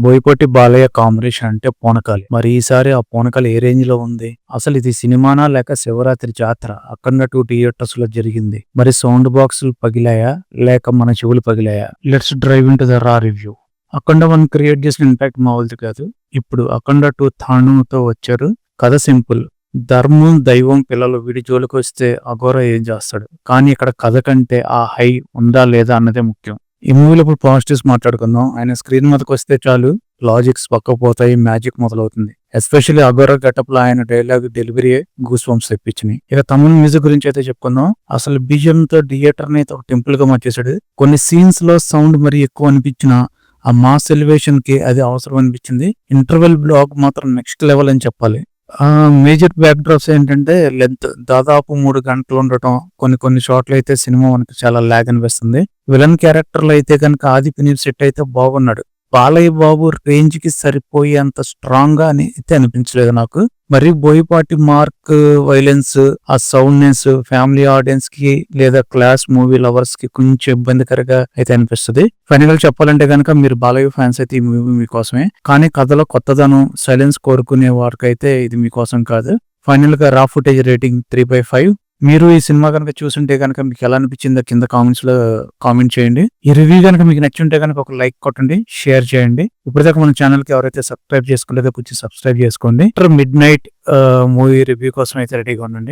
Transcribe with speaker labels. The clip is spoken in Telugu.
Speaker 1: బోయపాటి బాలయ్య కాంబినేషన్ అంటే పూనకాలి. మరి ఈసారి ఆ పూనకాలు ఏ రేంజ్ లో ఉంది? అసలు ఇది సినిమానా లేక శివరాత్రి జాతర? అఖండ 2 థియేటర్స్ లో జరిగింది. మరి సౌండ్ బాక్సులు పగిలాయా లేక మన చెవులు పగిలాయా? Let's drive into the raw review. Akhanda 1 create చేసిన ఇంపాక్ట్ మామూలుది కాదు. ఇప్పుడు అఖండ 2 థానుతో వచ్చారు. కథ సింపుల్. ధర్మం దైవం పిల్లలు వీడి జోలికి వస్తే అఘోర ఏం చేస్తాడు? కానీ ఇక్కడ కథ కంటే ఆ హై ఉందా లేదా అన్నదే ముఖ్యం. ఈ మూవీలో ఇప్పుడు పాజిటివ్స్ మాట్లాడుకుందాం. ఆయన స్క్రీన్ మీదకి వస్తే చాలు లాజిక్స్ పక్కపోతాయి, మ్యాజిక్ మొదలవుతుంది. ఎస్పెషల్లీ అఘోర గెటప్ లో ఆయన డైలాగ్ డెలివరీ గూస్ బంప్స్ తెప్పించినాయి. ఇక తమిళ మ్యూజిక్ గురించి అయితే చెప్పుకుందాం. అసలు బీజిఎం తో థియేటర్ ని ఒక టెంపుల్ గా మార్చేశాడు. కొన్ని సీన్స్ లో సౌండ్ మరి ఎక్కువ అనిపించిన ఆ మాస్ ఎలివేషన్ కి అది అవసరం అనిపించింది. ఇంటర్వెల్ బ్లాక్ మాత్రం నెక్స్ట్ లెవెల్ అని చెప్పాలి. మేజర్ బ్యాక్ డ్రాప్స్ ఏంటంటే లెంత్ దాదాపు 3 గంటలు ఉండటం, కొన్ని షార్ట్లు అయితే సినిమా మనకి చాలా లాగ్ అనిపిస్తుంది. విలన్ క్యారెక్టర్లు అయితే కనుక ఆది పినిప్ సెట్ అయితే బాగున్నాడు. బాలయ్య బాబు రేంజ్ కి సరిపోయేంత స్ట్రాంగ్ గా అని అయితే అనిపించలేదు నాకు. మరి బోయపాటి మార్క్ వైలెన్స్, ఆ సౌండ్నెస్ ఫ్యామిలీ ఆడియన్స్ కి లేదా క్లాస్ మూవీ లవర్స్ కి కొంచెం ఇబ్బందికరంగా అయితే అనిపిస్తుంది. ఫైనల్ గా చెప్పాలంటే కనుక మీరు బాలయ్య ఫ్యాన్స్ అయితే ఈ మూవీ మీకోసమే. కానీ కథలో కొత్తదనం, సైలెన్స్ కోరుకునే వారికైతే ఇది మీకోసం కాదు. ఫైనల్ గా రా ఫుటేజ్ రేటింగ్ 3/5. మీరు ఈ సినిమా కనుక చూసుంటే కనుక మీకు ఎలా అనిపించిందో కింద కామెంట్స్ లో కామెంట్ చేయండి. ఈ రివ్యూ కనుక మీకు నచ్చుంటే కనుక ఒక లైక్ కొట్టండి, షేర్ చేయండి. ఇప్పటిదాకా మన ఛానల్ కి ఎవరైతే సబ్స్క్రైబ్ చేసుకోలేదో కొంచెం సబ్స్క్రైబ్ చేసుకోండి. మిడ్ నైట్ మూవీ రివ్యూ కోసం అయితే రెడీగా ఉండండి.